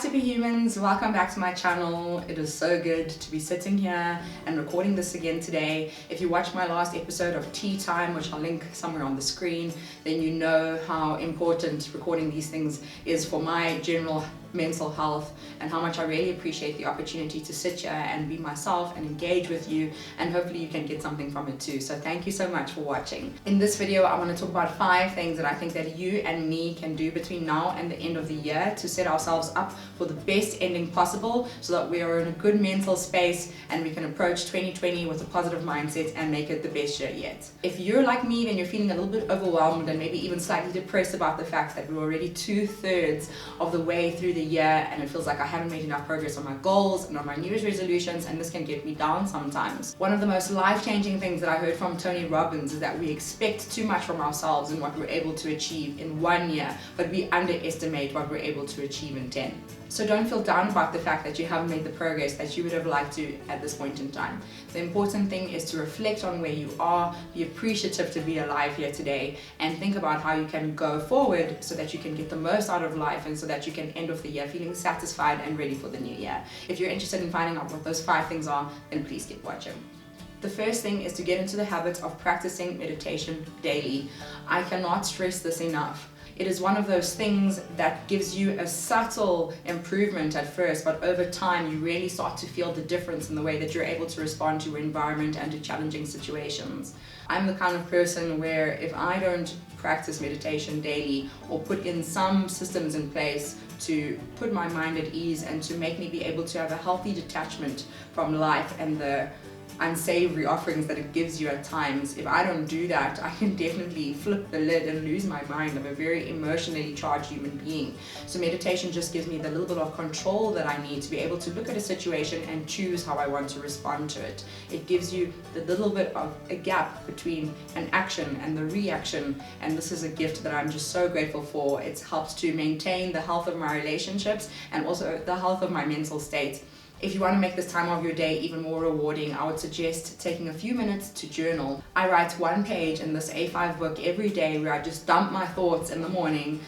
Superhumans, welcome back to my channel. It is so good to be sitting here and recording this again today. If you watched my last episode of Tea Time, which I'll link somewhere on the screen, then you know how important recording these things is for my general mental health and how much I really appreciate the opportunity to sit here and be myself and engage with you, and hopefully you can get something from it too. So thank you so much for watching. In this video I want to talk about 5 things that I think that you and me can do between now and the end of the year to set ourselves up for the best ending possible, so that we are in a good mental space and we can approach 2020 with a positive mindset and make it the best year yet. If you're like me, then you're feeling a little bit overwhelmed and maybe even slightly depressed about the fact that we're already 2/3 of the way through the year and it feels like I haven't made enough progress on my goals and on my New Year's resolutions, and this can get me down sometimes. One of the most life-changing things that I heard from Tony Robbins is that we expect too much from ourselves and what we're able to achieve in 1 year, but we underestimate what we're able to achieve in 10. So don't feel down about the fact that you haven't made the progress that you would have liked to at this point in time. The important thing is to reflect on where you are, be appreciative to be alive here today, and think about how you can go forward so that you can get the most out of life and so that you can end off the year feeling satisfied and ready for the new year. If you're interested in finding out what those 5 things are, then please keep watching. The first thing is to get into the habit of practicing meditation daily. I cannot stress this enough. It is one of those things that gives you a subtle improvement at first, but over time you really start to feel the difference in the way that you're able to respond to your environment and to challenging situations. I'm the kind of person where if I don't practice meditation daily or put in some systems in place to put my mind at ease and to make me be able to have a healthy detachment from life and the unsavory offerings that it gives you at times, if I don't do that, I can definitely flip the lid and lose my mind. I'm a very emotionally charged human being. So meditation just gives me the little bit of control that I need to be able to look at a situation and choose how I want to respond to it. It gives you the little bit of a gap between an action and the reaction, and this is a gift that I'm just so grateful for. It's helped to maintain the health of my relationships and also the health of my mental state. If you want to make this time of your day even more rewarding, I would suggest taking a few minutes to journal. I write 1 page in this A5 book every day where I just dump my thoughts in the morning.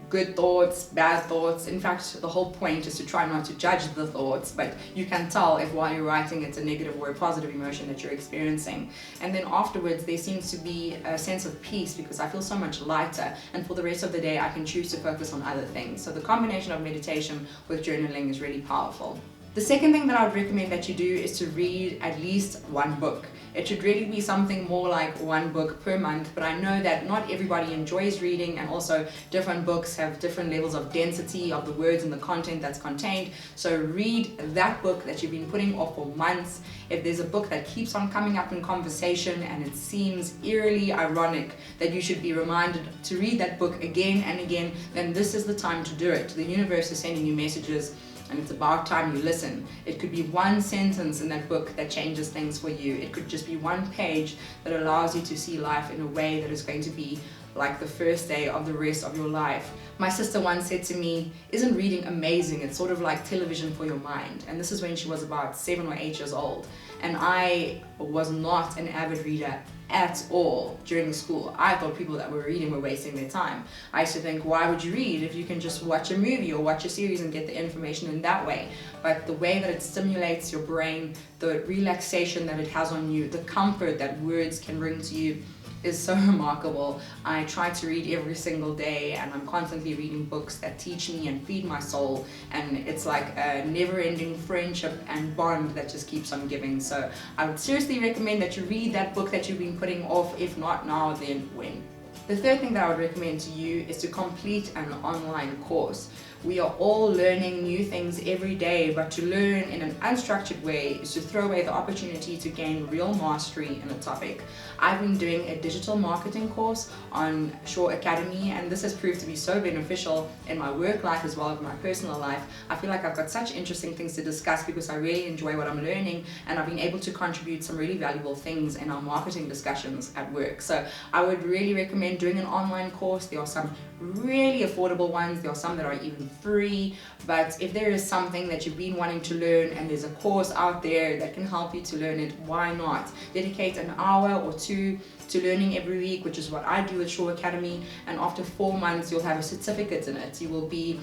Good thoughts, bad thoughts. In fact, the whole point is to try not to judge the thoughts, but you can tell if while you're writing it's a negative or a positive emotion that you're experiencing. And then afterwards there seems to be a sense of peace because I feel so much lighter, and for the rest of the day I can choose to focus on other things. So the combination of meditation with journaling is really powerful. The second thing that I would recommend that you do is to read at least 1 book. It should really be something more like 1 book per month, but I know that not everybody enjoys reading, and also different books have different levels of density of the words and the content that's contained. So read that book that you've been putting off for months. If there's a book that keeps on coming up in conversation and it seems eerily ironic that you should be reminded to read that book again and again, then this is the time to do it. The universe is sending you messages, and it's about time you listen. It could be 1 sentence in that book that changes things for you. It could just be 1 page that allows you to see life in a way that is going to be like the first day of the rest of your life. My sister once said to me, "Isn't reading amazing? It's sort of like television for your mind." And this is when she was about 7 or 8 years old. And I was not an avid reader at all during school. I thought people that were reading were wasting their time. I used to think, why would you read if you can just watch a movie or watch a series and get the information in that way? But the way that it stimulates your brain, the relaxation that it has on you, the comfort that words can bring to you is so remarkable. I try to read every single day, and I'm constantly reading books that teach me and feed my soul, and it's like a never-ending friendship and bond that just keeps on giving. So I would seriously recommend that you read that book that you've been putting off. If not now, then when? The third thing that I would recommend to you is to complete an online course. We are all learning new things every day, but to learn in an unstructured way is to throw away the opportunity to gain real mastery in a topic. I've been doing a digital marketing course on Shaw Academy, and this has proved to be so beneficial in my work life as well as my personal life. I feel like I've got such interesting things to discuss because I really enjoy what I'm learning, and I've been able to contribute some really valuable things in our marketing discussions at work. So I would really recommend doing an online course. There are some really affordable ones, there are some that are even free, but if there is something that you've been wanting to learn and there's a course out there that can help you to learn it, why not? Dedicate an hour or 2 to learning every week, which is what I do at Shaw Academy, and after 4 months you'll have a certificate in it. You will be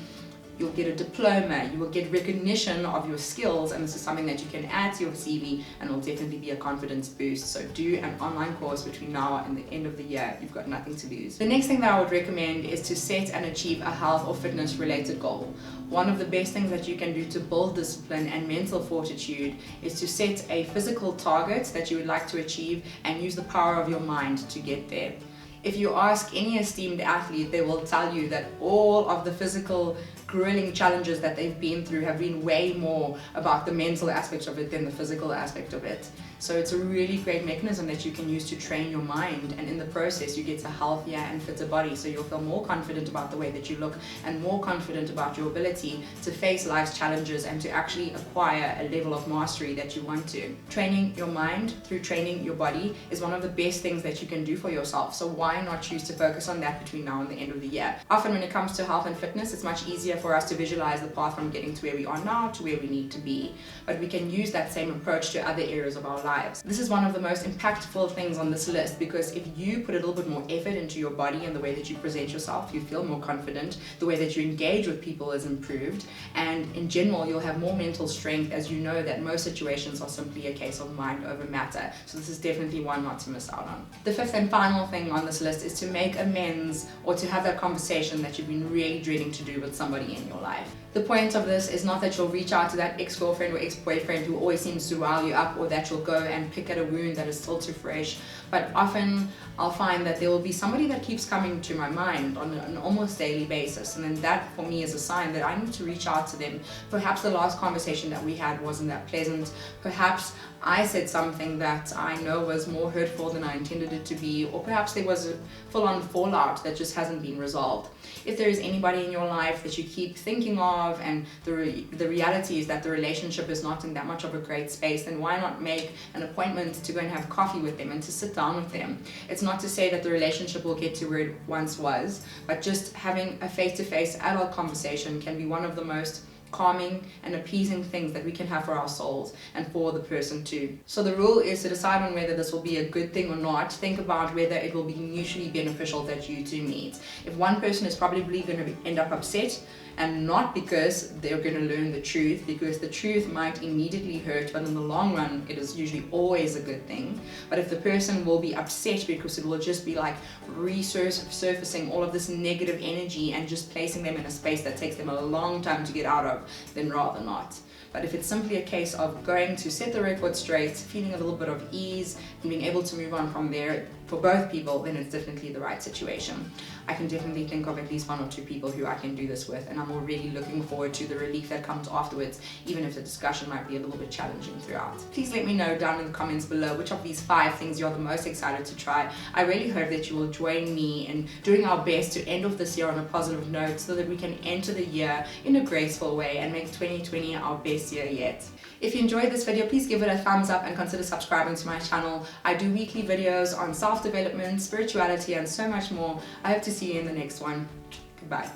you'll get a diploma, you will get recognition of your skills, and this is something that you can add to your CV and will definitely be a confidence boost. So do an online course between now and the end of the year. You've got nothing to lose. The next thing that I would recommend is to set and achieve a health or fitness related goal. One of the best things that you can do to build discipline and mental fortitude is to set a physical target that you would like to achieve and use the power of your mind to get there. If you ask any esteemed athlete, they will tell you that all of the physical grueling challenges that they've been through have been way more about the mental aspect of it than the physical aspect of it. So it's a really great mechanism that you can use to train your mind, and in the process you get a healthier and fitter body, so you'll feel more confident about the way that you look and more confident about your ability to face life's challenges and to actually acquire a level of mastery that you want to. Training your mind through training your body is one of the best things that you can do for yourself, so why not choose to focus on that between now and the end of the year? Often when it comes to health and fitness, it's much easier for us to visualize the path from getting to where we are now to where we need to be, but we can use that same approach to other areas of our lives. This is one of the most impactful things on this list, because if you put a little bit more effort into your body and the way that you present yourself, you feel more confident, the way that you engage with people is improved, and in general you'll have more mental strength, as you know that most situations are simply a case of mind over matter. So this is definitely one not to miss out on. The fifth and final thing on this list is to make amends, or to have that conversation that you've been really dreading to do with somebody in your life. The point of this is not that you'll reach out to that ex-girlfriend or ex-boyfriend who always seems to rile you up, or that you'll go and pick at a wound that is still too fresh, but often I'll find that there will be somebody that keeps coming to my mind on an almost daily basis, and then that for me is a sign that I need to reach out to them. Perhaps the last conversation that we had wasn't that pleasant, perhaps I said something that I know was more hurtful than I intended it to be, or perhaps there was a full-on fallout that just hasn't been resolved. If there is anybody in your life that you keep thinking of and the reality is that the relationship is not in that much of a great space, then why not make an appointment to go and have coffee with them and to sit down with them? It's not to say that the relationship will get to where it once was, but just having a face-to-face adult conversation can be one of the most calming and appeasing things that we can have for our souls and for the person too. So the rule is to decide on whether this will be a good thing or not. Think about whether it will be mutually beneficial that you two meet. If one person is probably going to end up upset, and not because they're going to learn the truth, because the truth might immediately hurt, but in the long run it is usually always a good thing. But if the person will be upset because it will just be like resurfacing all of this negative energy and just placing them in a space that takes them a long time to get out of, then rather not. But if it's simply a case of going to set the record straight, feeling a little bit of ease and being able to move on from there for both people, then it's definitely the right situation. I can definitely think of at least one or two people who I can do this with, and I'm already looking forward to the relief that comes afterwards, even if the discussion might be a little bit challenging throughout. Please let me know down in the comments below which of these 5 things you're the most excited to try. I really hope that you will join me in doing our best to end off this year on a positive note, so that we can enter the year in a graceful way and make 2020 our best year yet. If you enjoyed this video, please give it a thumbs up and consider subscribing to my channel. I do weekly videos on self-development, spirituality, and so much more. I hope to see you in the next one. Goodbye.